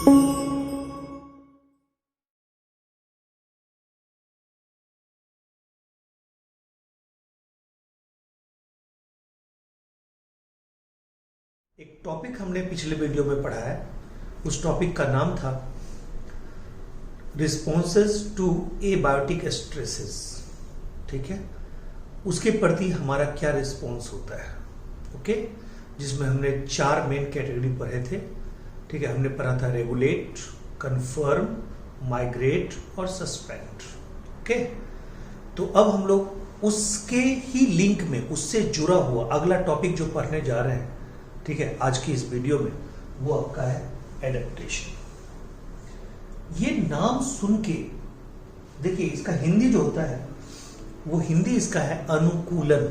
एक टॉपिक हमने पिछले वीडियो में पढ़ा है। उस टॉपिक का नाम था रिस्पॉन्सेस टू एबायोटिक स्ट्रेसेस। ठीक है, उसके प्रति हमारा क्या रिस्पॉन्स होता है। ओके, जिसमें हमने 4 मेन कैटेगरी पढ़े थे। ठीक है, हमने पढ़ा था रेगुलेट, कन्फर्म, माइग्रेट और सस्पेंड। ओके, तो अब हम लोग उसके ही लिंक में उससे जुड़ा हुआ अगला टॉपिक जो पढ़ने जा रहे हैं, ठीक है, आज की इस वीडियो में, वो आपका है एडेप्टेशन। ये नाम सुन के देखिए, इसका हिंदी जो होता है वो हिंदी इसका है अनुकूलन।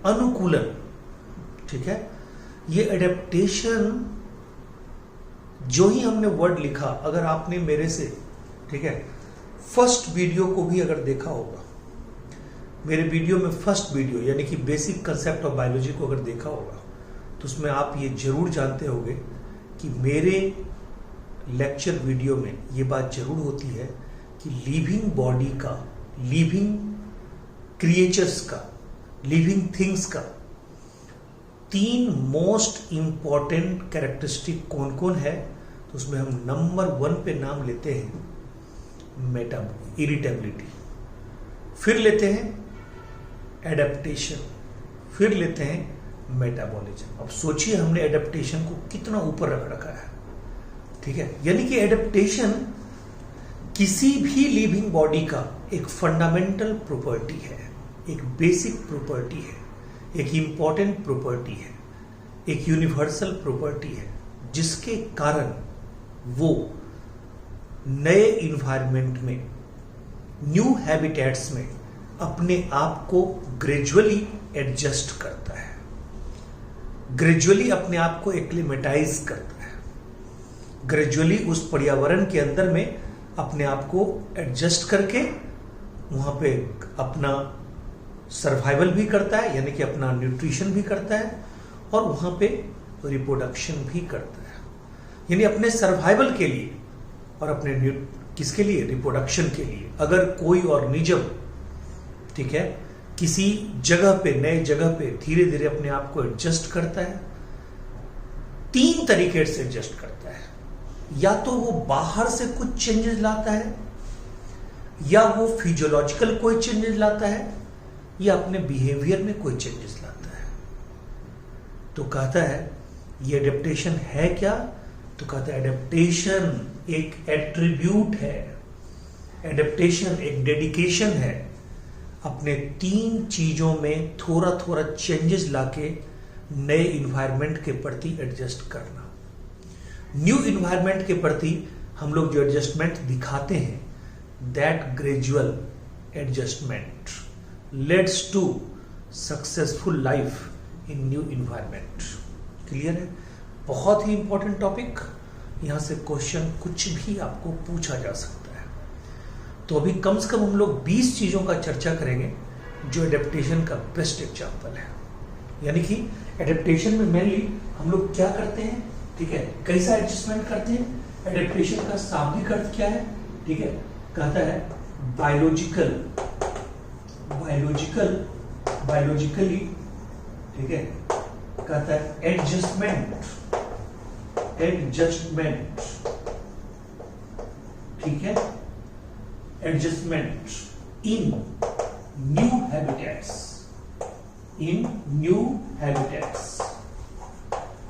अनुकूलन, ठीक है। ये एडेप्टेशन जो ही हमने वर्ड लिखा, अगर आपने मेरे से, ठीक है, फर्स्ट वीडियो को भी अगर देखा होगा, मेरे वीडियो में फर्स्ट वीडियो यानी कि बेसिक कंसेप्ट ऑफ बायोलॉजी को अगर देखा होगा, तो उसमें आप ये जरूर जानते होंगे कि मेरे लेक्चर वीडियो में ये बात जरूर होती है कि लिविंग बॉडी का, लिविंग क्रिएचर्स का, लिविंग थिंग्स का 3 मोस्ट इंपॉर्टेंट कैरेक्टरिस्टिक कौन कौन है। तो उसमें हम नंबर 1 पे नाम लेते हैं इरिटेबिलिटी, फिर लेते हैं एडेप्टेशन, फिर लेते हैं मेटाबॉलिज्म। अब सोचिए हमने एडेप्टेशन को कितना ऊपर रख रखा है। ठीक है, यानी कि एडेप्टेशन किसी भी लिविंग बॉडी का एक फंडामेंटल प्रॉपर्टी है, एक बेसिक प्रॉपर्टी है, एक इंपॉर्टेंट प्रॉपर्टी है, एक यूनिवर्सल प्रॉपर्टी है, जिसके कारण वो नए इन्वायरमेंट में, न्यू हैबिटेट्स में अपने आप को ग्रेजुअली एडजस्ट करता है, ग्रेजुअली अपने आप को एक्लिमेटाइज करता है, ग्रेजुअली उस पर्यावरण के अंदर में अपने आप को एडजस्ट करके वहां पे अपना सर्वाइवल भी करता है, यानी कि अपना न्यूट्रिशन भी करता है, और वहां पे रिप्रोडक्शन भी करता है। यानी अपने सर्वाइवल के लिए और अपने किसके लिए, रिप्रोडक्शन के लिए। अगर कोई ऑर्गेनिज्म, ठीक है, किसी जगह पे, नए जगह पे धीरे धीरे अपने आप को एडजस्ट करता है, 3 तरीके से एडजस्ट करता है। या तो वो बाहर से कुछ चेंजेस लाता है, या वो फिजियोलॉजिकल कोई चेंजेस लाता है, या अपने बिहेवियर में कोई चेंजेस लाता है। तो कहता है ये एडेप्टेशन है क्या? तो कहता है एडेप्टेशन एक एट्रीब्यूट है, एडेप्टेशन एक डेडिकेशन है, अपने 3 चीजों में थोड़ा थोड़ा चेंजेस लाके नए इन्वायरमेंट के प्रति एडजस्ट करना। न्यू इन्वायरमेंट के प्रति हम लोग जो एडजस्टमेंट दिखाते हैं, that gradual adjustment leads to successful life in new environment. Clear है? बहुत ही इंपॉर्टेंट टॉपिक। यहां से क्वेश्चन कुछ भी आपको पूछा जा सकता है। तो अभी कम से कम हम लोग 20 चीजों का चर्चा करेंगे जो एडेप्टेशन का बेस्ट एग्जाम्पल है। यानी कि एडेप्टेशन में मेनली हम लोग क्या करते हैं, ठीक है, कैसा एडजस्टमेंट करते हैं। एडेप्टेशन का शाब्दिक अर्थ क्या है, ठीक है, कहता है बायोलॉजिकली, ठीक है, कहता है एडजस्टमेंट, ठीक है, एडजस्टमेंट इन न्यू हैबिटेट्स,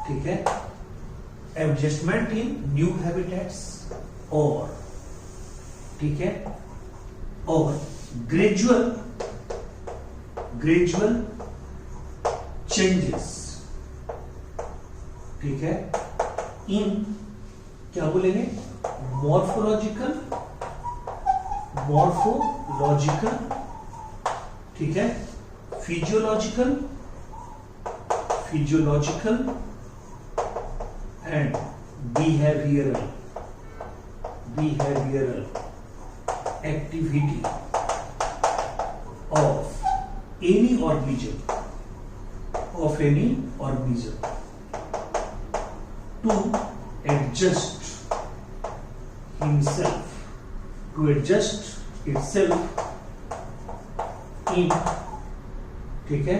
ठीक है, एडजस्टमेंट इन न्यू हैबिटेट्स, और ठीक है, और ग्रेजुअल चेंजेस, ठीक है, इन क्या बोलेंगे, मॉर्फोलॉजिकल, ठीक है, physiological and behavioural activity of any organism to adjust himself, to adjust itself in, ठीक है,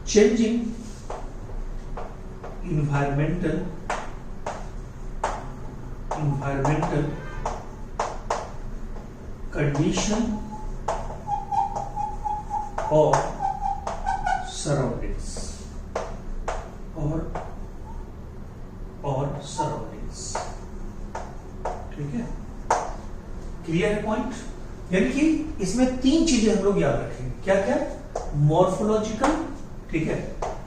changing environmental condition or surroundings or surroundings, ठीक है, क्लियर है पॉइंट। यानी कि इसमें 3 चीजें हम लोग याद रखेंगे, क्या क्या, मॉर्फोलॉजिकल, ठीक है,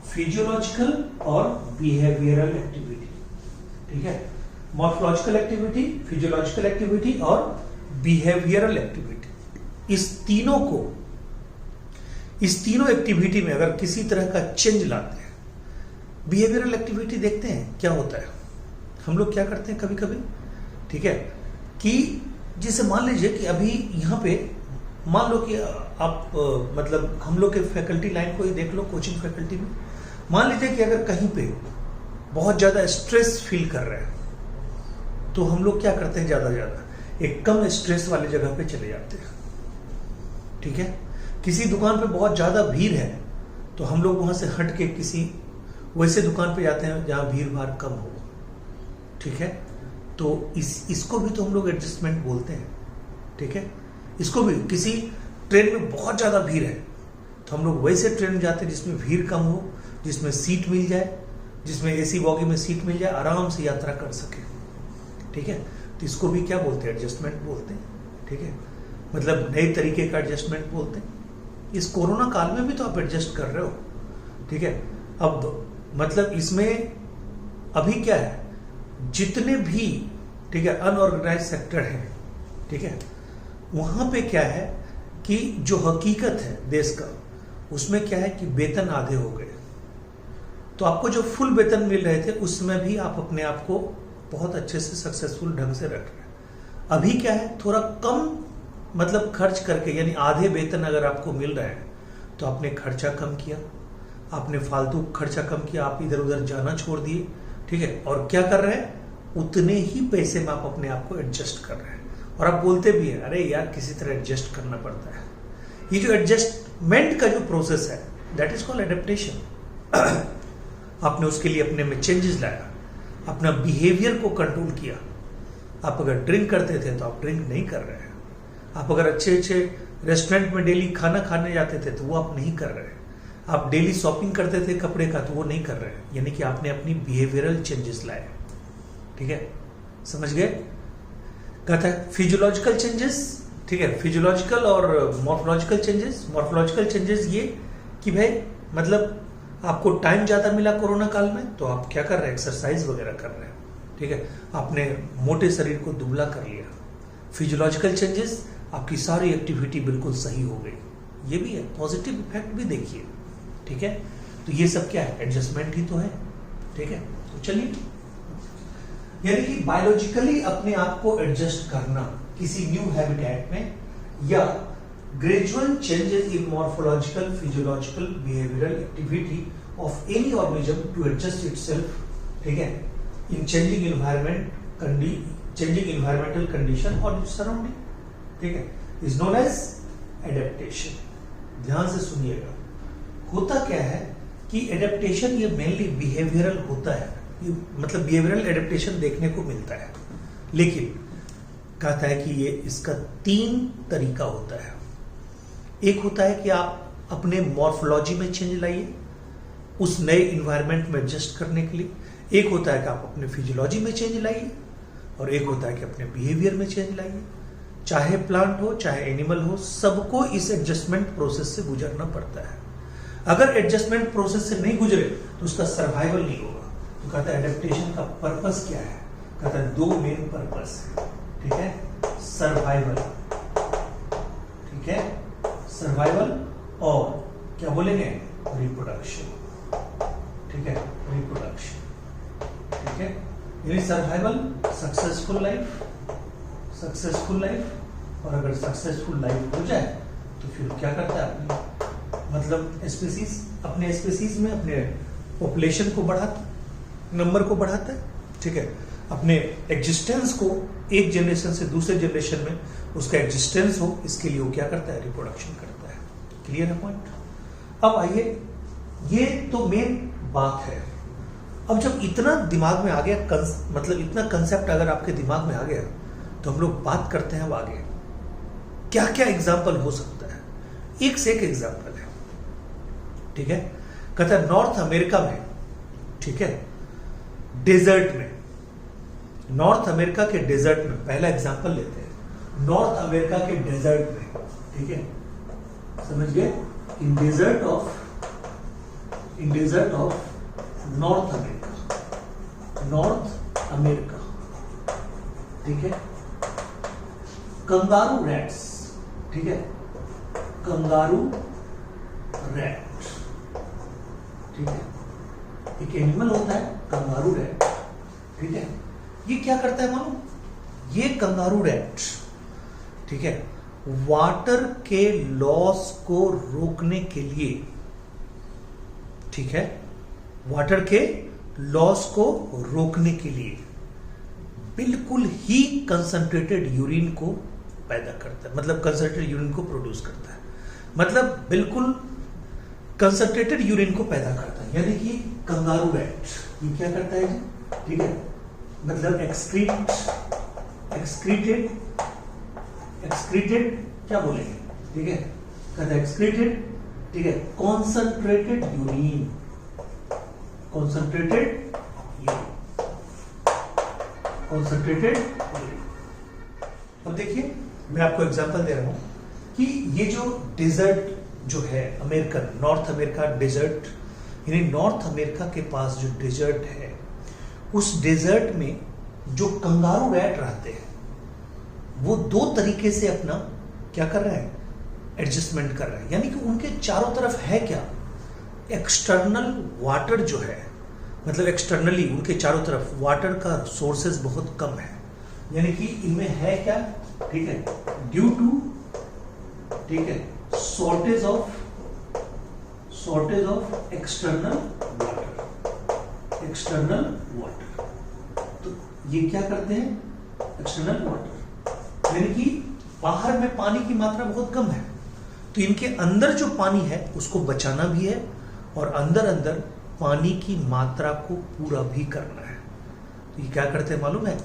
फिजियोलॉजिकल और बिहेवियरल एक्टिविटी, ठीक है, मॉर्फोलॉजिकल एक्टिविटी, फिजियोलॉजिकल एक्टिविटी और बिहेवियरल एक्टिविटी। इस तीनों एक्टिविटी में अगर किसी तरह का चेंज लाते हैं, बिहेवियरल एक्टिविटी देखते हैं क्या होता है। हम लोग क्या करते हैं कभी कभी, ठीक है, कि जैसे मान लीजिए कि अभी यहाँ पे मान लो कि आप मतलब हम लोग के फैकल्टी लाइन को ही देख लो, कोचिंग फैकल्टी में मान लीजिए कि अगर कहीं पे बहुत ज्यादा स्ट्रेस फील कर रहे हैं तो हम लोग क्या करते हैं, ज्यादा एक कम स्ट्रेस वाली जगह पे चले जाते हैं, ठीक है। किसी दुकान पे बहुत ज्यादा भीड़ है तो हम लोग वहां से हट के किसी वैसे दुकान पे जाते हैं जहां भीड़ भाड़ कम हो, ठीक है। तो इसको भी तो हम लोग एडजस्टमेंट बोलते हैं, ठीक है। इसको भी किसी ट्रेन में बहुत ज्यादा भीड़ है तो हम लोग वैसे ट्रेन में जाते हैं जिसमें भीड़ कम हो, जिसमें सीट मिल जाए, जिसमें एसी बॉगी में सीट मिल जाए, आराम से यात्रा कर सके, ठीक है। तो इसको भी क्या बोलते हैं, एडजस्टमेंट बोलते हैं, ठीक है। मतलब नए तरीके का एडजस्टमेंट बोलते हैं। इस कोरोना काल में भी तो आप एडजस्ट कर रहे हो, ठीक है। अब मतलब इसमें अभी क्या है, जितने भी, ठीक है, अनऑर्गेनाइज सेक्टर है, ठीक है, वहां पे क्या है कि जो हकीकत है देश का, उसमें क्या है कि वेतन आधे हो गए। तो आपको जो फुल वेतन मिल रहे थे उसमें भी आप अपने आप को बहुत अच्छे से सक्सेसफुल ढंग से रख रहे हैं। अभी क्या है, थोड़ा कम मतलब खर्च करके, यानी आधे वेतन अगर आपको मिल रहा है तो आपने खर्चा कम किया, आपने फालतू खर्चा कम किया, आप इधर उधर जाना छोड़ दिए, ठीक है। और क्या कर रहे हैं, उतने ही पैसे में आप अपने आप को एडजस्ट कर रहे हैं। और आप बोलते भी हैं, अरे यार किसी तरह एडजस्ट करना पड़ता है। ये जो एडजस्टमेंट का जो प्रोसेस है, दैट इज कॉल्ड एडेप्टेशन। आपने उसके लिए अपने में चेंजेस लाया, अपना बिहेवियर को कंट्रोल किया। आप अगर ड्रिंक करते थे तो आप ड्रिंक नहीं कर रहे हैं। आप अगर अच्छे अच्छे रेस्टोरेंट में डेली खाना खाने जाते थे तो वो आप नहीं कर रहे हैं। आप डेली शॉपिंग करते थे कपड़े का तो वो नहीं कर रहे हैं। यानी कि आपने अपनी बिहेवियरल चेंजेस लाए, ठीक है, समझ गए। कहता है फिजियोलॉजिकल चेंजेस, ठीक है, फिजियोलॉजिकल और मॉर्फोलॉजिकल चेंजेस। मॉर्फोलॉजिकल चेंजेस ये कि भाई मतलब आपको टाइम ज्यादा मिला कोरोना काल में तो आप क्या कर रहे हैं, एक्सरसाइज वगैरह कर रहे हैं, ठीक है, आपने मोटे शरीर को दुबला कर लिया। फिजियोलॉजिकल चेंजेस, आपकी सारी एक्टिविटी बिल्कुल सही हो गई। ये भी है, पॉजिटिव इफेक्ट भी देखिए, ठीक है। तो ये सब क्या है, एडजस्टमेंट ही तो है, ठीक है। तो चलिए, यानी कि बायोलॉजिकली अपने आप को एडजस्ट करना किसी न्यू हैबिटेट में, या gradual changes in morphological, physiological, behavioural activity of any organism to adjust itself, ठीक है, इन चेंजिंग इन्वायरमेंटल कंडीशन और सराउंडिंग, ठीक है, इज नोन एज एडेप्टेशन। ध्यान से सुनिएगा, होता क्या है कि एडेप्टेशन ये मेनली बिहेवियरल होता है, मतलब बिहेवियरल एडेप्टेशन देखने को मिलता है, लेकिन कहता है कि ये इसका 3 तरीका होता है। एक होता है कि आप अपने मॉर्फोलॉजी में चेंज लाइए उस नए इन्वायरमेंट में एडजस्ट करने के लिए, एक होता है कि आप अपने फिजियोलॉजी में चेंज लाइए, और एक होता है कि अपने बिहेवियर में चेंज लाइए। चाहे प्लांट हो चाहे एनिमल हो, सबको इस एडजस्टमेंट प्रोसेस से गुजरना पड़ता है। अगर एडजस्टमेंट प्रोसेस से नहीं गुजरे तो उसका सर्वाइवल नहीं होगा। तो कहता है एडेप्टेशन का पर्पस क्या है, कहता है 2 मेन पर्पस है, ठीक है, सर्वाइवल, ठीक है, सर्वाइवल और क्या बोलेंगे, रिप्रोडक्शन, ठीक है, रिप्रोडक्शन, ठीक है। यानी survival, successful life, successful life, और अगर सक्सेसफुल लाइफ हो जाए तो फिर क्या करता है, अपनी मतलब स्पीसीज, अपने स्पीसीज में अपने पॉपुलेशन को बढ़ाता, नंबर को बढ़ाता है, ठीक है। अपने एग्जिस्टेंस को एक जनरेशन से दूसरे जनरेशन में उसका एग्जिस्टेंस हो, इसके लिए वो क्या करता है, रिप्रोडक्शन करता है। क्लियर है पॉइंट? अब आइए, ये तो मेन बात है। अब जब इतना दिमाग में आ गया, मतलब इतना कंसेप्ट अगर आपके दिमाग में आ गया, तो हम लोग बात करते हैं अब आगे क्या क्या एग्जाम्पल हो सकता है। एक से एक एग्जाम्पल है, ठीक है। कहता है नॉर्थ अमेरिका में, ठीक है, डेजर्ट में, नॉर्थ अमेरिका के डेजर्ट में, पहला एग्जाम्पल लेते हैं नॉर्थ अमेरिका के डेजर्ट में, ठीक है, समझ गए, in desert of North America, ठीक है, कंगारू रैट्स, ठीक है, कंगारू रैट, ठीक है, एक एनिमल होता है कंगारू रैट, ठीक है। ये क्या करता है मालूम? ये कंगारू रैट, ठीक है, वाटर के लॉस को रोकने के लिए, ठीक है, वाटर के लॉस को रोकने के लिए बिल्कुल ही कंसंट्रेटेड यूरिन को पैदा करता है, मतलब कंसंट्रेटेड यूरिन को प्रोड्यूस करता है, मतलब बिल्कुल कंसंट्रेटेड यूरिन को पैदा करता है। यानी कि कंगारू रैट ये क्या करता है जी, ठीक है, मतलब एक्सक्रीटेड क्या बोलेंगे, ठीक है, कहता है एक्सक्रीटेड, ठीक है, कॉन्संट्रेटेड यूरिन, अब देखिए मैं आपको एग्जांपल दे रहा हूं कि ये जो डेजर्ट जो है अमेरिकन, नॉर्थ अमेरिका डेजर्ट, यानी नॉर्थ अमेरिका के पास जो डेजर्ट है, उस डेजर्ट में जो कंगारू रैट रहते हैं वो दो तरीके से अपना क्या कर रहे हैं, एडजस्टमेंट कर रहे हैं। यानी कि उनके चारों तरफ है क्या, एक्सटर्नल वाटर जो है, मतलब एक्सटर्नली उनके चारों तरफ वाटर का सोर्सेज बहुत कम है। यानी कि इनमें है क्या, ठीक है, ड्यू टू, ठीक है, शॉर्टेज ऑफ एक्सटर्नल वाटर, तो ये क्या करते हैं, एक्सटर्नल वाटर, यानी कि बाहर में पानी की मात्रा बहुत कम है, तो इनके अंदर जो पानी है उसको बचाना भी है और अंदर अंदर पानी की मात्रा को पूरा भी करना है। तो ये क्या करते हैं मालूम है,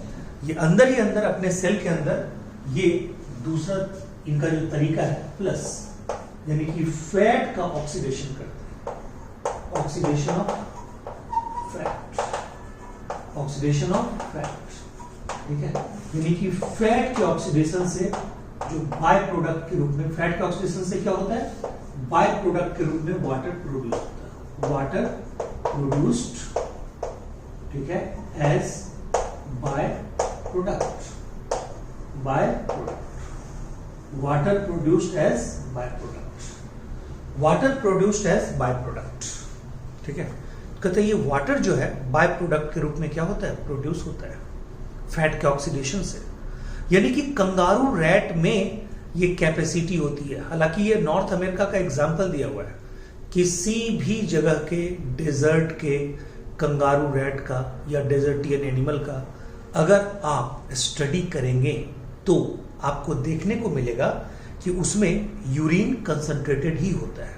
ये अंदर ही अंदर अपने सेल के अंदर ये दूसरा इनका जो तरीका है प्लस, यानी कि फैट का ऑक्सीडेशन करते हैं, ऑक्सीडेशन ऑफ फैट, ठीक है, यानी कि फैट के ऑक्सीडेशन से जो बाय प्रोडक्ट के रूप में, फैट के ऑक्सीडेशन से क्या होता है, बाय प्रोडक्ट के रूप में वाटर प्रोड्यूस होता है, वाटर प्रोड्यूस्ड, ठीक है, as byproduct, water produced as byproduct, ठीक है। कहते हैं ये वाटर जो है बाय प्रोडक्ट के रूप में क्या होता है, प्रोड्यूस होता है फैट के ऑक्सीडेशन से। यानी कि कंगारू रैट में ये कैपेसिटी होती है। हालांकि ये नॉर्थ अमेरिका का एग्जाम्पल दिया हुआ है, किसी भी जगह के डेजर्ट के कंगारू रैट का या डेजर्टियन एनिमल का अगर आप स्टडी करेंगे तो आपको देखने को मिलेगा कि उसमें यूरिन कंसंट्रेटेड ही होता है।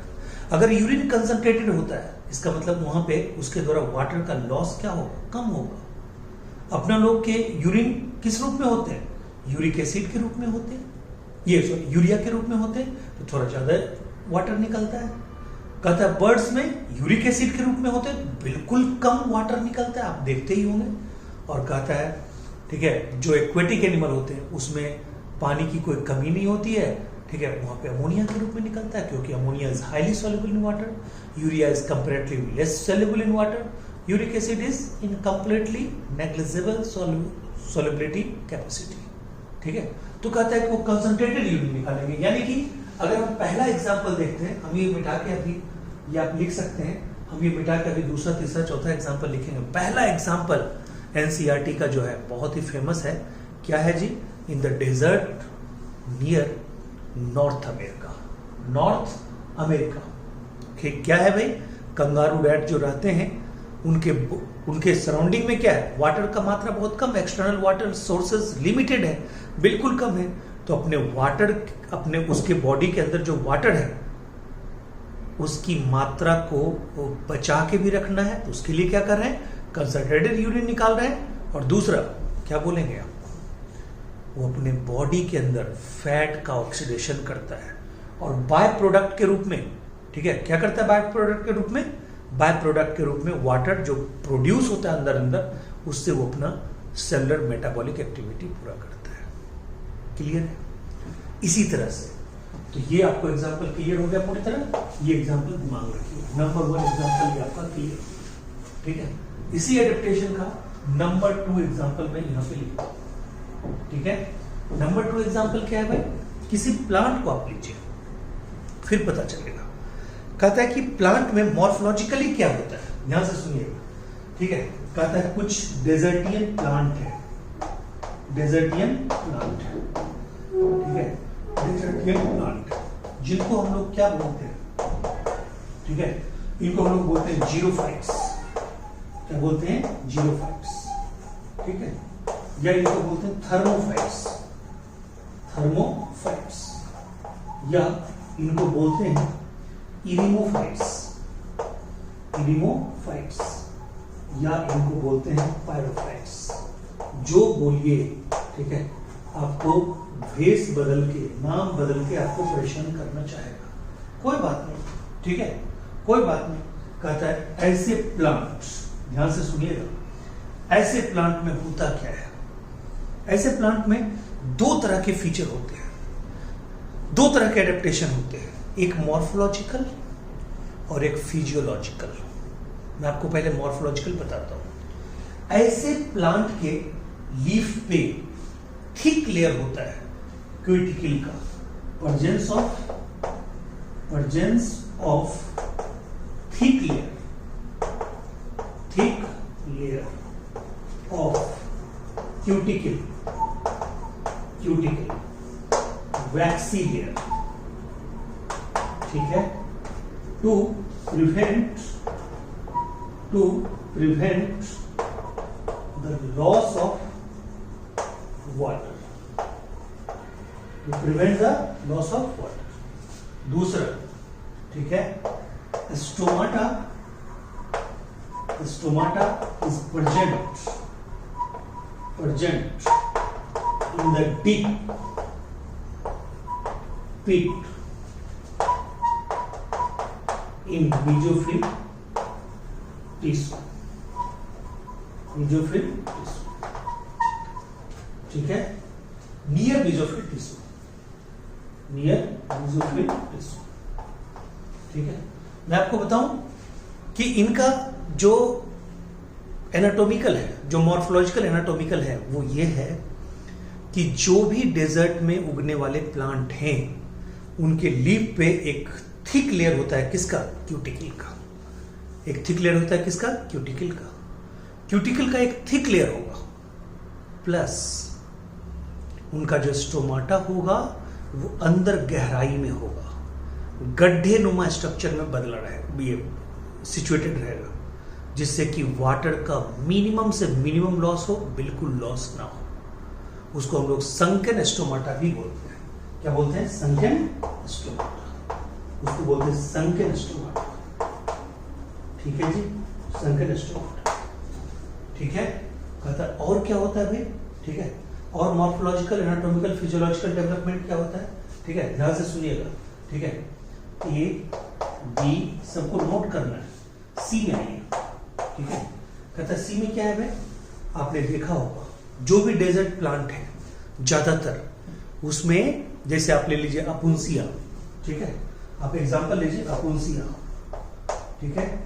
अगर यूरिन कंसंट्रेटेड होता है इसका मतलब वहां पे उसके द्वारा वाटर का लॉस क्या होगा, कम होगा। अपना लोग के यूरिन किस रूप में होते हैं, यूरिक एसिड के रूप में होते हैं, यूरिया के रूप में होते हैं, तो थोड़ा ज्यादा वाटर निकलता है। कहता है बर्ड्स में यूरिक एसिड के रूप में होते हैं, बिल्कुल कम वाटर निकलता है, आप देखते ही होंगे। और कहता है ठीक है, जो एक्वेटिक एनिमल होते हैं उसमें पानी की कोई कमी नहीं होती है, ठीक है, वहां पे अमोनिया के रूप में निकलता है, क्योंकि ammonia is highly soluble in water, urea is comparatively less soluble in water, uric acid is in completely negligible solubility capacity, ठीक है। तो कहता है कि वो कंसंट्रेटेड यूरिन निकालेंगे। यानी कि अगर हम पहला एग्जांपल देखते हैं, हम ये मिटा के अभी, ये आप लिख सकते हैं, हम ये मिटा के अभी दूसरा तीसरा चौथा एग्जांपल लिखेंगे। पहला एग्जांपल एनसीईआरटी का जो है बहुत ही फेमस है, क्या है जी, in the desert near North America, क्या है भाई, कंगारू रैट जो रहते हैं उनके सराउंडिंग में क्या है, वाटर का मात्रा बहुत कम, एक्सटर्नल वाटर सोर्सेज लिमिटेड है, बिल्कुल कम है। तो अपने उसके बॉडी के अंदर जो वाटर है उसकी मात्रा को बचा के भी रखना है। तो उसके लिए क्या कर रहे हैं, कंसंट्रेटेड यूरिन निकाल रहे हैं। और दूसरा क्या बोलेंगे आप, वो अपने बॉडी के अंदर फैट का ऑक्सीडेशन करता है और बाय प्रोडक्ट के रूप में, ठीक है, क्या करता है बाय प्रोडक्ट के रूप में, बाय प्रोडक्ट के रूप में वाटर जो प्रोड्यूस होता है अंदर उससे वो अपना सेलुलर मेटाबॉलिक एक्टिविटी पूरा करता है। क्लियर है? इसी तरह से तो ये आपको एग्जांपल क्लियर हो गया पूरी तरह। ये एग्जांपल दिमाग में रखिए, नंबर 1 एग्जांपल ये आपका क्लियर, ठीक है। इसी एडेप्टेशन का नंबर 2 एग्जांपल मैं यहां पे लिखता हूं, ठीक है। नंबर 2 एग्जांपल क्या है भाई, किसी प्लांट को आप लीजिए, फिर पता चलेगा। कहता है कि प्लांट में मॉर्फोलॉजिकली क्या होता है, ध्यान से सुनिएगा, ठीक है। कहता है कुछ डेजर्टियन प्लांट है, डेजर्टियन प्लांट है, ठीक है, डेजर्टियन प्लांट जिनको हम लोग क्या बोलते हैं, ठीक है, इनको हम लोग बोलते हैं जीरोफाइट्स। क्या बोलते हैं, जीरोफाइट्स, ठीक है, या इनको बोलते हैं थर्मोफाइट्स, थर्मोफाइट्स, या इनको बोलते हैं इरिमोफाइट्स, इरिमोफाइट्स, या इनको बोलते हैं पायरोफाइट्स। जो बोलिए, ठीक है, आपको भेष बदल के, नाम बदल के आपको परेशान करना चाहेगा, कोई बात नहीं, ठीक है, कोई बात नहीं। कहता है ऐसे प्लांट, ध्यान से सुनिएगा, ऐसे प्लांट में होता क्या है, ऐसे प्लांट में 2 तरह के फीचर होते हैं, 2 तरह के एडेप्टेशन होते हैं, एक मॉर्फोलॉजिकल और एक फिजियोलॉजिकल। मैं आपको पहले मॉर्फोलॉजिकल बताता हूं। ऐसे प्लांट के लीफ पे थिक लेयर होता है क्यूटिकल का, presence of thick layer of cuticle, waxy layer, ठीक है, to prevent the loss of water, to prevent the loss of water. दूसरा, ठीक है, stomata is present in the deep pit in mesophyll tissue, ठीक है, near mesophyll tissue, ठीक है। मैं आपको बताऊं कि इनका जो एनाटॉमिकल है, जो मॉर्फोलॉजिकल एनाटॉमिकल है, वो ये है कि जो भी डेजर्ट में उगने वाले प्लांट हैं उनके लीफ पे एक थिक लेयर होता है, किसका, क्यूटिकल का। एक थिक लेयर होता है किसका, क्यूटिकल का। क्यूटिकल का एक थिक लेयर होगा, प्लस उनका जो स्टोमाटा होगा वो अंदर गहराई में होगा, गड्ढे नुमा स्ट्रक्चर में बदला रहेगा, सिचुएटेड रहेगा, जिससे कि वाटर का मिनिमम से मिनिमम लॉस हो, बिल्कुल लॉस ना हो। उसको हम लोग संकन स्टोमाटा भी बोलते हैं। क्या बोलते हैं, संकन स्टोमाटा, उसको बोलते हैं संकन स्टोमाटा, ठीक है जी, संकन स्टोमाटा, ठीक है। कहता है और क्या होता है भाई, ठीक है, और मॉर्फोलॉजिकल, एनाटॉमिकल, फिजियोलॉजिकल डेवलपमेंट क्या होता है, ठीक है, ध्यान से सुनिएगा, ठीक है। ए बी सबको नोट करना है, सी में आइए, ठीक है। कहता है सी में क्या है भाई, आपने देखा होगा जो भी डेजर्ट प्लांट है ज्यादातर उसमें, जैसे आप ले लीजिए अपुंसिया, ठीक है, आप एग्जांपल लीजिए अपुंसिया, ठीक है,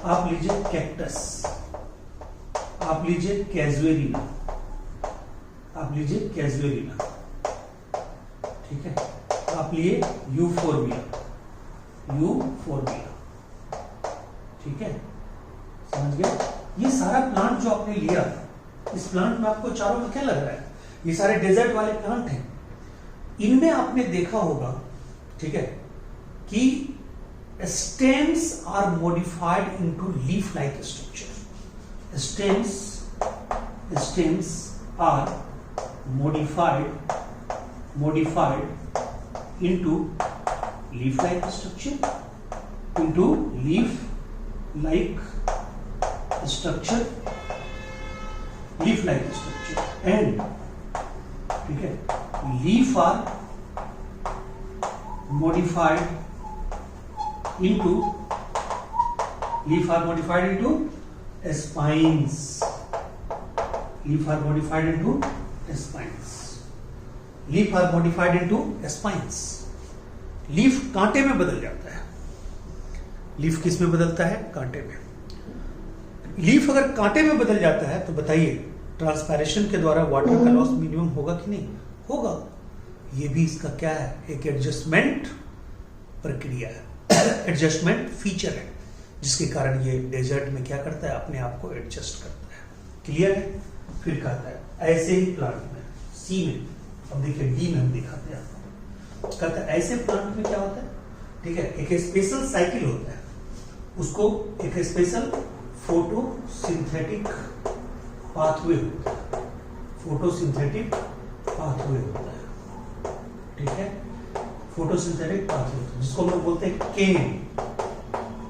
आप लीजिए कैक्टस, आप लीजिए कैजुएरिना, आप लीजिए कैजुएरिना, ठीक है, आप लिए यूफोर्बिया, ठीक है, समझ गए। ये सारा प्लांट जो आपने लिया, इस प्लांट में आपको चारों में क्या लग रहा है, ये सारे डेजर्ट वाले प्लांट हैं। इनमें आपने देखा होगा, ठीक है, कि stems are modified into leaf like structure. stems are modified into leaf-like structure, and ठीक है, leaf are modified into spines. Leaf are modified into spines. Leaf कांटे में बदल जाता है. लीफ किस में बदलता है? कांटे में. लीफ अगर कांटे में बदल जाता है तो बताइए ट्रांसपैरेशन के द्वारा वाटर का लॉस मिनिमम होगा कि नहीं? होगा. ये भी इसका क्या है? एक एडजस्टमेंट प्रक्रिया है, एडजस्टमेंट फीचर है, जिसके कारण ये डेजर्ट में क्या करता है? अपने आप को एडजस्ट करता है. क्लियर है? फिर कहता है ऐसे ही प्लांट में, सी में, अब देखिए डी में हम दिखाते हैं आपको. कहता है ऐसे प्लांट में क्या होता है? ठीक है, एक स्पेशल साइकिल होता है, उसको एक स्पेशल फोटोसिंथेटिक पाथवे होता है. ठीक है, फोटोसिंथेटिक पाथवे जिसको हम लोग बोलते हैं केन.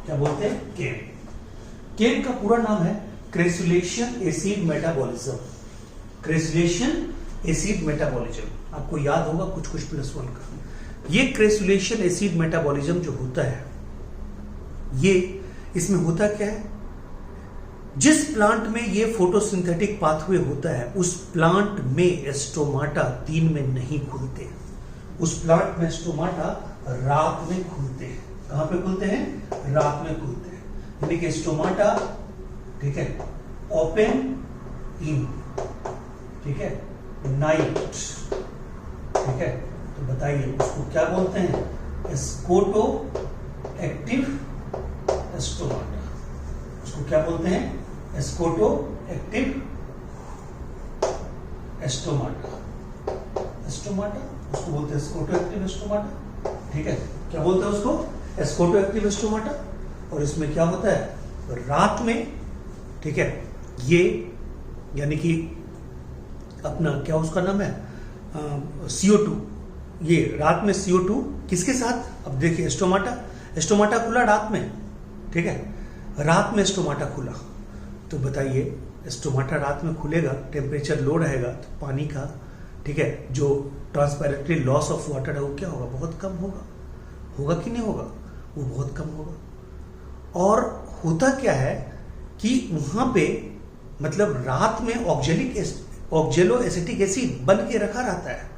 क्या बोलते हैं? केन. केन का पूरा नाम है क्रेसुलेशन एसिड मेटाबॉलिज्म. आपको याद होगा कुछ +1 का. ये क्रेसुलेशन एसिड मेटाबॉलिज्म जो होता है, ये इसमें होता क्या है? जिस प्लांट में ये फोटोसिंथेटिक पाथवे होता है उस प्लांट में स्टोमाटा दिन में नहीं खुलते. उस प्लांट में स्टोमाटा रात में खुलते हैं. कहां पे खुलते हैं? रात में खुलते हैं. यानी कि स्टोमाटा, ठीक है, ओपन इन, ठीक है, नाइट. ठीक है, तो बताइए उसको क्या बोलते हैं? Scoto active stomata. उसको क्या बोलते हैं? Scoto active stomata. उसको बोलते हैं स्कोटो एक्टिव स्टोमाटा. ठीक है, क्या बोलते हैं उसको? Scoto active stomata. और इसमें क्या होता है? रात में, ठीक है, ये यानी कि अपना क्या उसका नाम है? CO2. ये रात में CO2 किसके साथ? अब देखिए स्टोमाटा खुला रात में. ठीक है, रात में स्टोमाटा खुला, तो बताइए स्टोमाटा रात में खुलेगा, टेम्परेचर लो रहेगा, तो पानी का, ठीक है, जो ट्रांसपेरेंटली लॉस ऑफ वाटर है वो क्या होगा? बहुत कम होगा. होगा कि नहीं होगा? वो बहुत कम होगा. और होता क्या है कि वहां पे मतलब रात में ऑक्जेलो एसिटिक एसिड बन के रखा रहता है.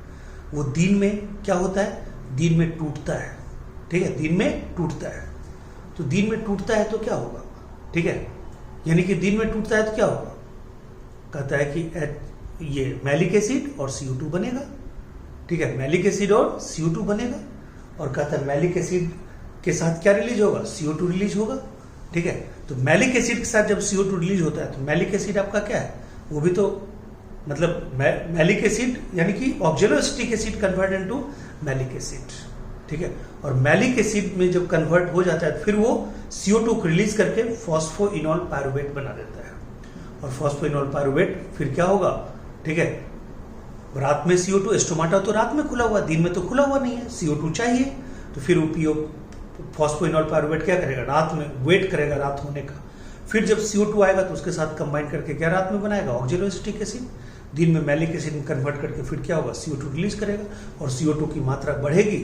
वो दिन में क्या होता है? दिन में टूटता है. ठीक है, दिन में टूटता है. तो दिन में टूटता है तो क्या होगा? ठीक है, यानी कि दिन में टूटता है तो क्या होगा? कहता है कि ये मैलिक एसिड और CO2 बनेगा. ठीक है, मैलिक एसिड और CO2 बनेगा. और कहता है मैलिक एसिड के साथ क्या रिलीज होगा? CO2 रिलीज होगा. ठीक है, तो मैलिक एसिड के साथ जब CO2 रिलीज होता है तो मैलिक एसिड आपका क्या है? वो भी तो मतलब मैलिक एसिड यानी कि ऑक्जेलो acetic acid convert into malic acid. ठीक है, और मैलिक एसिड में जब कन्वर्ट हो जाता है फिर वो CO2 को रिलीज करके फॉस्फोइनॉल पायरुवेट बना देता है. और फॉस्फोइनॉल पायरुवेट फिर क्या होगा? ठीक है, रात में CO2, स्टोमाटा तो रात में खुला हुआ, दिन में तो खुला हुआ नहीं है, CO2 चाहिए, तो फिर वो फॉस्फोइनॉल पायरुवेट क्या करेगा? रात में वेट करेगा रात होने का. फिर जब CO2 आएगा तो उसके साथ कंबाइन करके क्या रात में बनाएगा? ऑक्जेलो एसिटिक एसिड. दिन में मैलिक एसिड में कन्वर्ट करके फिर क्या होगा? CO2 रिलीज करेगा. और CO2 की मात्रा बढ़ेगी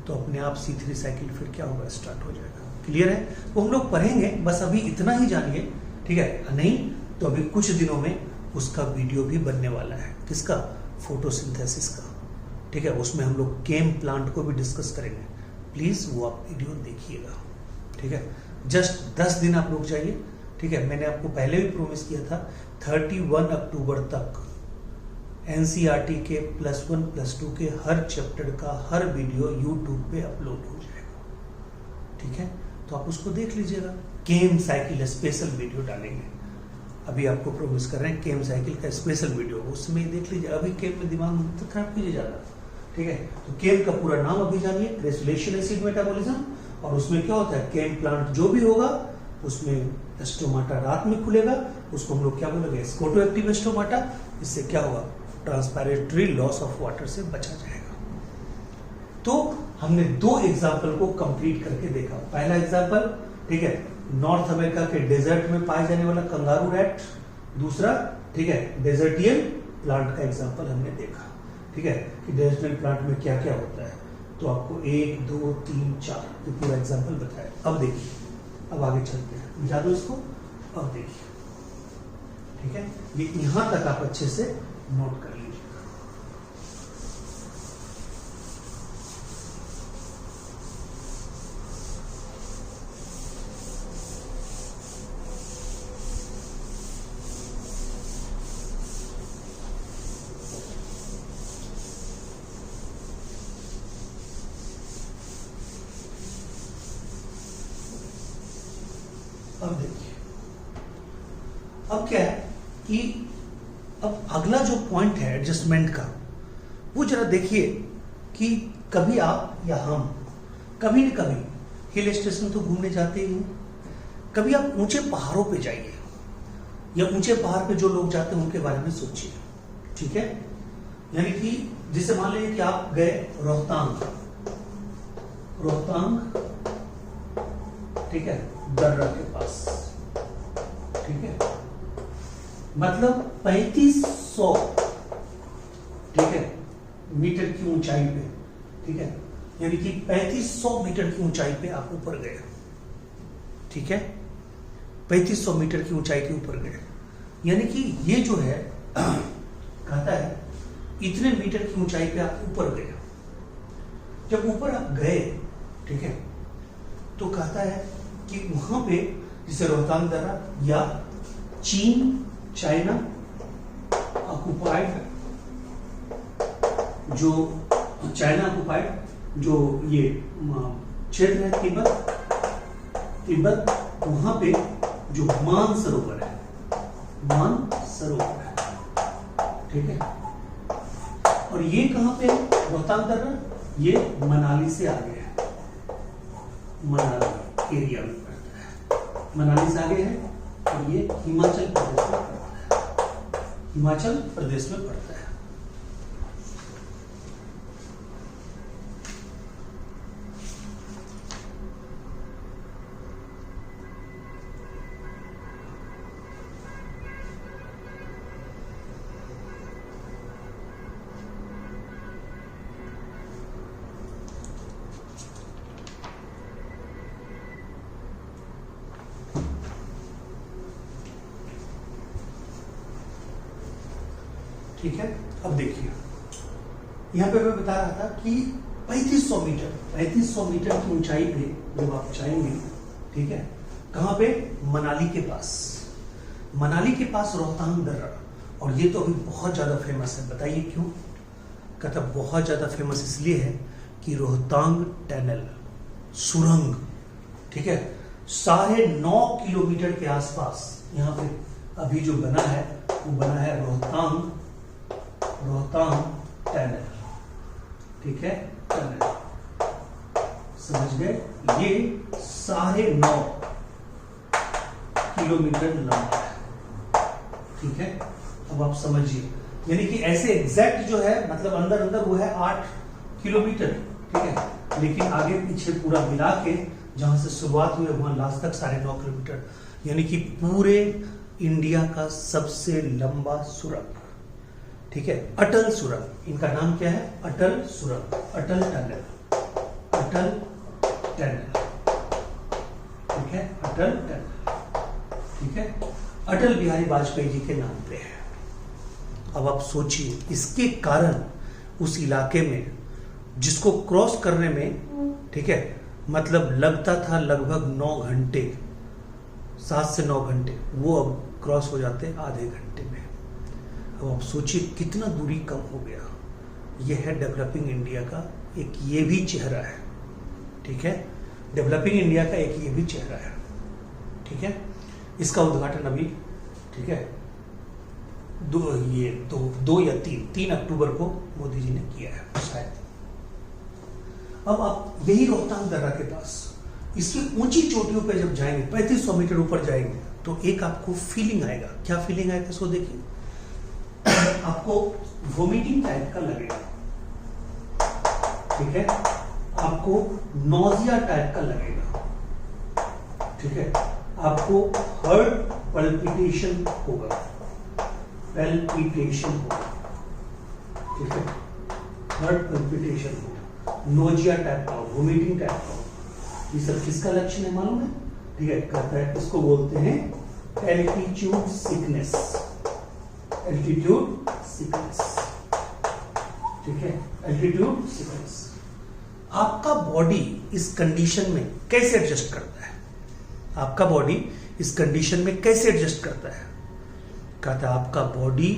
तो अपने आप C3 साइकिल फिर क्या होगा? स्टार्ट हो जाएगा. क्लियर है? वो हम लोग पढ़ेंगे, बस अभी इतना ही जानिए. ठीक है, नहीं तो अभी कुछ दिनों में उसका वीडियो भी बनने वाला है. किसका? फोटोसिंथेसिस का. ठीक है, उसमें हम लोग केम प्लांट को भी डिस्कस करेंगे. प्लीज वो आप वीडियो देखिएगा. ठीक है, जस्ट 10 दिन आप रुक जाइए. ठीक है, मैंने आपको पहले भी प्रॉमिस किया था 31 अक्टूबर तक NCERT के +1 +2 के हर चैप्टर का हर वीडियो YouTube पे अपलोड हो जाएगा. ठीक है, तो आप उसको देख लीजिएगा. केम साइकिल स्पेशल वीडियो डालेंगे. अभी आपको प्रॉमिस कर रहे हैं केम साइकिल का स्पेशल वीडियो, उसमें देख लीजिए. अभी केम में दिमाग तो खराब कीजिए ज्यादा. ठीक है, तो केम का पूरा नाम अभी जानिए, क्रेसुलेशन एसिड मेटाबॉलिज्म. और उसमें क्या होता है? केम प्लांट जो भी होगा उसमें स्टोमाटा रात में खुलेगा, उसको हम लोग क्या बोलेंगे, स्कोटो एक्टिव स्टोमाटा। इससे क्या होगा, ट्रांसपायरेटरी लॉस ऑफ वाटर से बचा जाएगा। तो हमने दो एग्जाम्पल को कंप्लीट करके देखा। पहला एग्जाम्पल, ठीक है, नॉर्थ अमेरिका के डेजर्ट में पाए जाने वाला कंगारू रैट। दूसरा, ठीक है, डेजर्टियन प्लांट का एग्जाम्पल हमने देखा, ठीक है, कि डेजर्टियन प्लांट में क्या क्या होता है। तो आपको 1 2 3 4 ये पूरा एग्जाम्पल बताया। अब देखिए, अब आगे चलते हैं, बुझा दो इसको। अब देखिए, ठीक है, ये यहां तक आप अच्छे से नोट कर लीजिए। अब देखिए, अब क्या है कि अब अगला जो पॉइंट है एडजस्टमेंट का, वो जरा देखिए कि कभी आप या हम कभी न कभी हिल स्टेशन तो घूमने जाते ही हैं। कभी आप ऊंचे पहाड़ों पे जाइए, या ऊंचे पहाड़ पे जो लोग जाते हैं उनके बारे में सोचिए, ठीक है। यानी कि जैसे मान लीजिए कि आप गए रोहतांग, ठीक है, दर्रा के पास, ठीक है, मतलब 3500, ठीक है, मीटर की ऊंचाई पे, ठीक है, यानी कि 3500 मीटर की ऊंचाई पे आप ऊपर गए, ठीक है, 3500 मीटर की ऊंचाई के ऊपर गए। यानी कि ये जो है कहता है इतने मीटर की ऊंचाई पे आप ऊपर गए। जब ऊपर आप गए, ठीक है, तो कहता है कि वहां पे जैसे रोहतांग दर्रा या चीन, चाइना ऑक्युपाइड, जो चाइना ऑक्युपाइड जो ये क्षेत्र है तिब्बत, वहां पे जो मानसरोवर है, ठीक है। और ये कहां पे रोहतांग दर्रा, ये मनाली से आगे है, मनाली एरिया में पड़ता है, मनाली से आगे है। और ये हिमाचल प्रदेश में पड़ता है, हिमाचल प्रदेश में पड़ता है। ठीक है, अब देखिए यहां पे मैं बता रहा था कि 3500 मीटर की ऊंचाई पे जब आप जाएंगे, ठीक है, कहां पे, मनाली के पास रोहतांग दर्रा। और ये तो अभी बहुत ज्यादा फेमस है, बताइए क्यों? कहता बहुत ज्यादा फेमस इसलिए है कि रोहतांग टनल, सुरंग, ठीक है, 9.5 किलोमीटर के आसपास यहां पे अभी जो बना है वो बना है रोहतांग टनल, ठीक है, टनल, समझ गए? ये 9.5 किलोमीटर लंबा है, ठीक है। अब आप समझिए, यानी कि ऐसे एग्जैक्ट जो है, मतलब अंदर वो है 8 किलोमीटर, ठीक है, लेकिन आगे पीछे पूरा मिला के जहां से शुरुआत हुई वहां लास्ट तक 9.5 किलोमीटर, यानी कि पूरे इंडिया का सबसे लंबा सुरंग, ठीक है, अटल सुरंग। इनका नाम क्या है? अटल सुरंग, अटल टनल, ठीक है, अटल टनल, ठीक है, अटल बिहारी वाजपेयी जी के नाम पे है। अब आप सोचिए, इसके कारण उस इलाके में जिसको क्रॉस करने में, ठीक है, मतलब लगता था लगभग 9 घंटे, 7 से 9 घंटे, वो अब क्रॉस हो जाते आधे घंटे में। अब आप सोचिए कितना दूरी कम हो गया। यह है डेवलपिंग इंडिया का एक ये भी चेहरा है, ठीक है, डेवलपिंग इंडिया का एक ये भी चेहरा है, ठीक है। इसका उद्घाटन अभी, ठीक है, 2 या 3 अक्टूबर को मोदी जी ने किया है शायद। अब आप यही रोहतांग दर्रा के पास इसकी ऊंची चोटियों पे जब जाएंगे, 3500 मीटर ऊपर जाएंगे, तो एक आपको फीलिंग आएगा। क्या फीलिंग आएगा इसको देखिए, आपको वोमिटिंग टाइप का लगेगा, ठीक है, आपको नोजिया टाइप का लगेगा, ठीक है, आपको हार्ट पल्पिटेशन होगा, पैल्पिटेशन होगा, ठीक है, हार्ट पल्पिटेशन होगा, नोजिया टाइप का, वोमिटिंग टाइप का। ये सब किसका लक्षण है मालूम है? ठीक है, कहता है इसको बोलते हैं एल्टीट्यूड सिकनेस, एल्टीट्यूड सिकनेस, ठीक है, एल्टीट्यूड सिकनेस। आपका बॉडी इस कंडीशन में कैसे एडजस्ट करता है? आपका बॉडी इस कंडीशन में कैसे एडजस्ट करता है? कहता है आपका बॉडी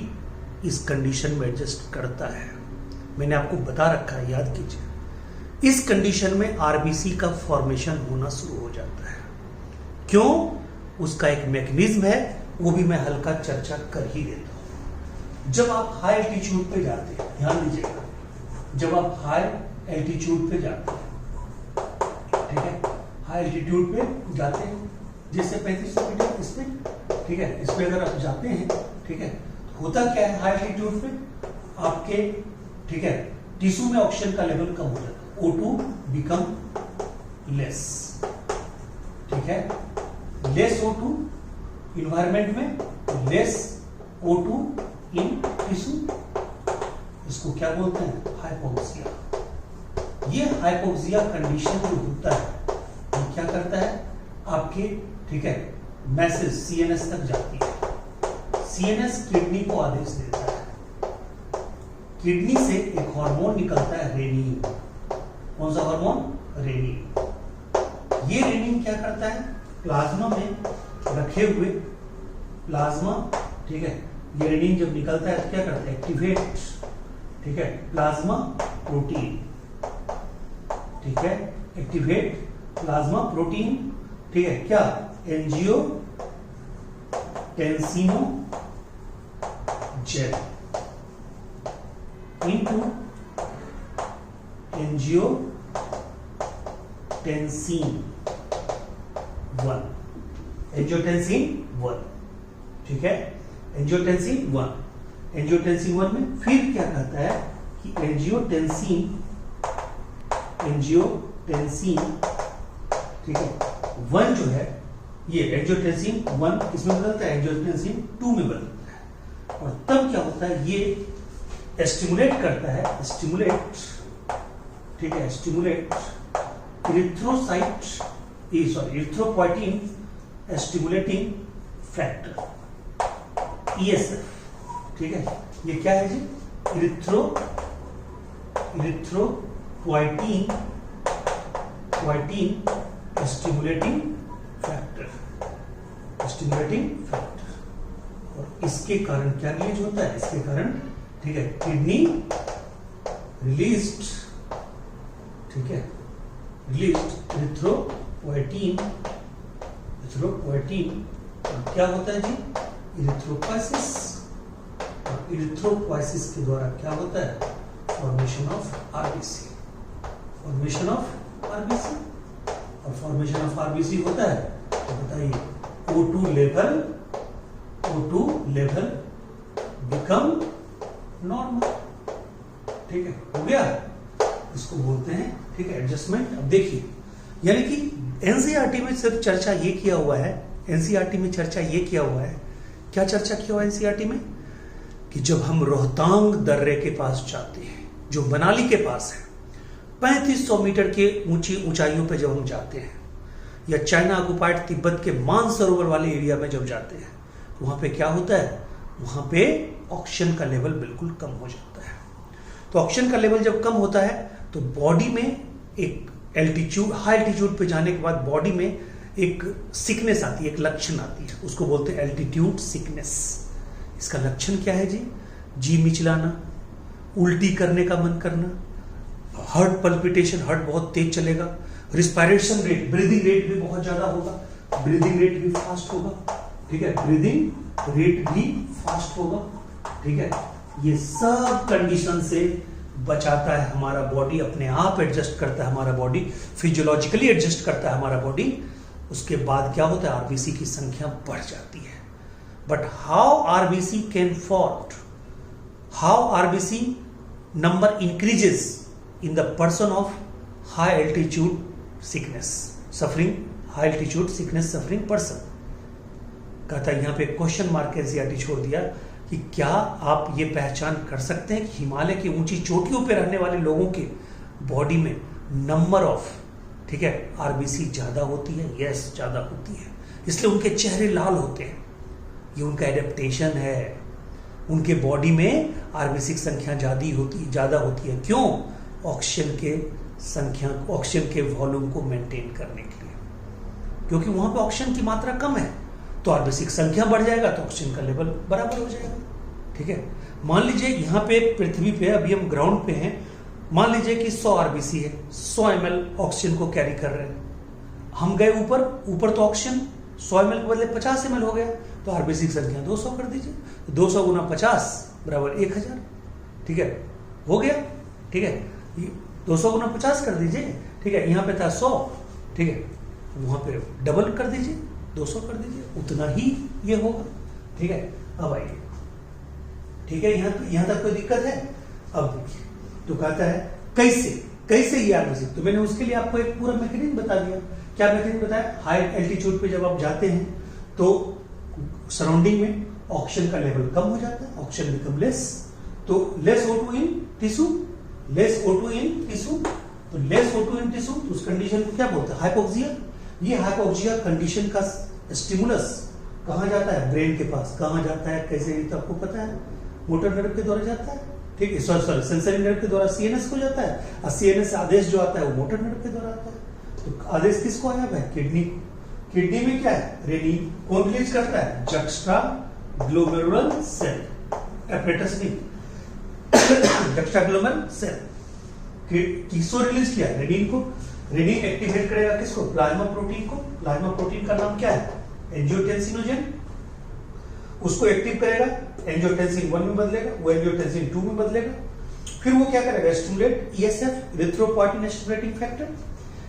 इस कंडीशन में एडजस्ट करता है। मैंने आपको बता रखा है, याद कीजिए। इस कंडीशन में आरबीसी का फॉर्मेशन होना शुरू हो जाता है। क्यों? उसका एक मैकेनिज्म है, वो भी मैं हल्का चर्चा कर ही देता हूं। जब आप हाई एल्टीट्यूड पे जाते हैं, ध्यान दीजिएगा, जब आप हाई एल्टीट्यूड पे जाते हैं, ठीक है, हाई एल्टीट्यूड पे जाते हैं, जैसे 3500 मीटर इस पे, ठीक है, इस पे अगर आप जाते हैं, ठीक है, होता क्या है हाई एल्टीट्यूड पे आपके, ठीक है, टिश्यू में ऑक्सीजन का लेवल कम हो जाता है, O2 बिकम लेस, ठीक है, लेस O2 इन्वायरमेंट में, लेस O2 इन टिश्यू, इसको क्या बोलते हैं? हाइपोक्सिया। ये हाइपोक्सिया कंडीशन जो होता है, वो क्या करता है? आपके, ठीक है, मैसेज सीएनएस तक जाती है, सीएनएस किडनी को आदेश देता है, किडनी से एक हार्मोन निकलता है रेनिन। कौन सा हार्मोन? रेनिन। ये रेनिन क्या करता है? प्लाज्मा में रखे हुए प्लाज्मा, ठीक है, ये रेनिन जब निकलता है तो क्या करता है? एक्टिवेट, ठीक है, प्लाज्मा प्रोटीन, ठीक है, एक्टिवेट प्लाज्मा प्रोटीन, ठीक है, क्या? Angiotensinogen into angiotensin 1, angiotensin 1, ठीक है, एंजियोटेंसिन 1। एंजियोटेंसिन 1 में फिर क्या कहता है कि एंजियोटेंसिन, ठीक है, 1 जो है, ये एंजियोटेंसिन 1 इसमें बदलता है, एंजियोटेंसिन 2 में बदलता है। और तब क्या होता है? ये स्टिमुलेट करता है, स्टिमुलेट, ठीक है, stimulate erythrocyte, sorry, erythropoietin stimulating factor, ESF, ठीक है, ये क्या है जी? इरिथ्रोपोइटिन स्टिमुलेटिंग फैक्टर, और इसके कारण क्या रिलीज होता है? इसके कारण, ठीक है, किडनी रिलीज्ड, ठीक है, रिलीज्ड इरिथ्रोपोइटिन, और क्या होता है जी? इरिथ्रोपोइसिस, और इरिथ्रोपोइसिस के द्वारा क्या होता है? Formation of RBC, formation of RBC, और फॉर्मेशन ऑफ आरबीसी होता है तो बताइए O2 लेवल बिकम नॉर्मल, ठीक है, हो गया। इसको बोलते हैं, ठीक है, एडजस्टमेंट। अब देखिए, यानी कि एनसीईआरटी में सिर्फ चर्चा ये किया हुआ है, एनसीईआरटी में चर्चा ये किया हुआ है, क्या चर्चा किया हुआ है एनसीईआरटी में? कि जब हम रोहतांग दर्रे के पास जाते हैं, जो मनाली के पास है, 3500 मीटर के ऊंचाइयों पे जब हम जाते हैं, या चाइना ऑक्युपाइड तिब्बत के मानसरोवर वाले एरिया में जब जाते हैं, तो वहां पे क्या होता है? वहां पे ऑक्सीजन का लेवल बिल्कुल कम हो जाता है। तो ऑक्सीजन का लेवल जब कम होता है तो बॉडी में एक एल्टीट्यूड, हाई एल्टीट्यूड पे जाने के बाद बॉडी में एक सिकनेस आती है, एक लक्षण आती है, उसको बोलते हैं एल्टीट्यूड सिकनेस। इसका लक्षण क्या है जी मिचलाना, उल्टी करने का मन करना, हार्ट पल्पिटेशन, हार्ट बहुत तेज चलेगा, रिस्पायरेशन रेट, ब्रीदिंग रेट भी बहुत ज्यादा होगा, ब्रीदिंग रेट भी फास्ट होगा, ठीक है, ब्रीदिंग रेट भी फास्ट होगा, ठीक है। ये सब कंडीशन से बचाता है हमारा बॉडी, अपने आप एडजस्ट करता है हमारा बॉडी, फिजियोलॉजिकली एडजस्ट करता है हमारा बॉडी उसके बाद क्या होता है, आरबीसी की संख्या बढ़ जाती है। But how RBC can fault, how RBC number increases in the person of high altitude sickness suffering, high altitude sickness suffering person. कहता है यहां पे क्वेश्चन मार्क एनसीईआरटी छोड़ दिया कि क्या आप ये पहचान कर सकते हैं कि हिमालय की ऊंची चोटियों पर रहने वाले लोगों के बॉडी में नंबर ऑफ, ठीक है, आरबीसी ज्यादा होती है? यस, ज्यादा होती है, इसलिए उनके चेहरे लाल होते हैं। ये उनका एडेप्टेशन है, उनके बॉडी में आरबीसी की संख्या ज्यादा होती है। क्यों? ऑक्सीजन के संख्या, ऑक्सीजन के वॉल्यूम को मेंटेन करने के लिए, क्योंकि वहां पे ऑक्सीजन की मात्रा कम है, तो आरबीसी की संख्या बढ़ जाएगा तो ऑक्सीजन का लेवल बराबर हो जाएगा। ठीक है, मान लीजिए यहाँ पे पृथ्वी पे, अभी हम ग्राउंड पे हैं, मान लीजिए कि 100 आरबीसी है, 100 ml ऑक्सीजन को कैरी कर रहे हैं। हम गए ऊपर तो ऑक्सीजन 100 ml के बदले 50 ml हो गया, तो आरबीसी की संख्या 200 कर दीजिए, 200 गुना 50 बराबर 1000। ठीक है, हो गया। ठीक है, 200 गुना 50 कर दीजिए। ठीक है, यहाँ पे था 100, ठीक है, वहां पे डबल कर दीजिए, 200 कर दीजिए, उतना ही ये होगा। ठीक है, अब आइए, ठीक है, यहां तक कोई दिक्कत है? अब देखिए, तो कहता है कैसे ये आरबीसी, तो मैंने उसके लिए आपको एक पूरा मैकेनिज्म बता दिया। क्या मैकेनिज्म बताया? हाई एल्टीट्यूड पे जब आप जाते हैं तो सराउंडिंग में ऑक्सीजन का लेवल कम हो जाता है, ऑक्सीजन बिकम लेस, तो less O2 in tissue, less O2 in tissue, तो लेस O2 इन टिश्यू, तो उस कंडीशन को क्या बोलते हैं? हाइपोक्सिया। ये हाइपोक्सिया कंडीशन का स्टिमुलस कहां जाता है? ब्रेन के पास। कहां जाता है, कैसे, तो आपको पता है, मोटर नर्व के द्वारा जाता है। ठीक है, सॉरी सेंसरी नर्व के द्वारा सीएनएस को जाता है, और सीएनएस आदेश जो आता है वो मोटर नर्व के द्वारा आता है। तो आदेश किसको आया है? किडनी। किडनी में क्या है? रेनिन। कौन रिलीज करता है? जक्स्ट्रा ग्लोमेरुलर सेल, एपरेटस नहीं, जक्स्ट्रा ग्लोमेरुलर सेल। किसको रिलीज किया? रेनिन को। रेनिन एक्टिवेट करेगा किसको? प्लाज्मा प्रोटीन को। प्लाज्मा प्रोटीन का नाम क्या है? एंजियोटेंसिनोजन। उसको एक्टिव करेगा, एंजियोटेंसिन 1 में बदलेगा, वो एंजियोटेंसिन 2 में बदलेगा। फिर वो क्या करेगा? Stimulate ESF, erythropoietin stimulating factor.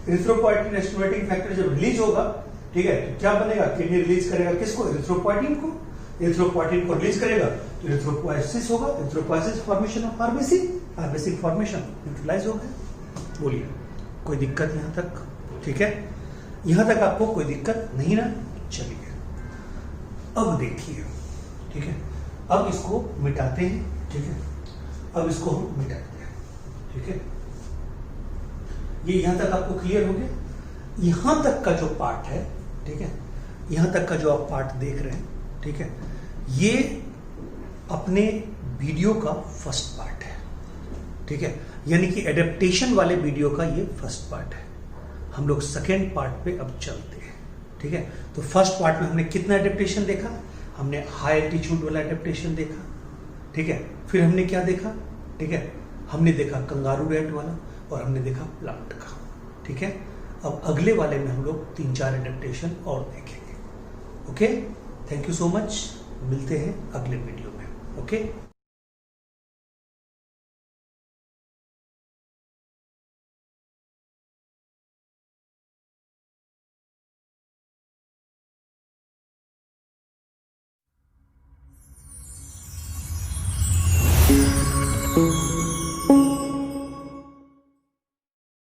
Erythropoietin stimulating factor जब रिलीज होगा, ठीक है, तो क्या बनेगा? किडनी रिलीज करेगा किसको? इरिथ्रोपोइटिन को। इरिथ्रोपोइटिन को रिलीज करेगा तो इरिथ्रोपोइसिस होगा, erythropoiesis formation of RBC, RBC formation neutralize हो गया। बोलिए, कोई दिक्कत यहां तक? ठीक है, यहां तक आपको कोई दिक्कत नहीं ना? चलिए अब देखिए, ठीक है, अब इसको मिटाते हैं। ठीक है, अब इसको हम मिटाते हैं। ठीक है, ये यहां तक आपको क्लियर हो गया? यहां तक का जो पार्ट है, ठीक है, यहां तक का जो आप पार्ट देख रहे हैं, ठीक है, ये अपने वीडियो का फर्स्ट पार्ट है। ठीक है, यानी कि एडेप्टेशन वाले वीडियो का ये फर्स्ट पार्ट है। हम लोग सेकेंड पार्ट पे अब चलते हैं। ठीक है, तो फर्स्ट पार्ट में हमने कितना एडेप्टेशन देखा? हमने हाई एल्टीट्यूड वाला एडेप्टेशन देखा। ठीक है, फिर हमने क्या देखा? ठीक है, हमने देखा कंगारू रैट वाला, और हमने देखा प्लांट का। ठीक है, अब अगले वाले में हम लोग 3-4 एडेप्टेशन और देखेंगे। Okay, thank you so much, मिलते हैं अगले वीडियो में। ओके।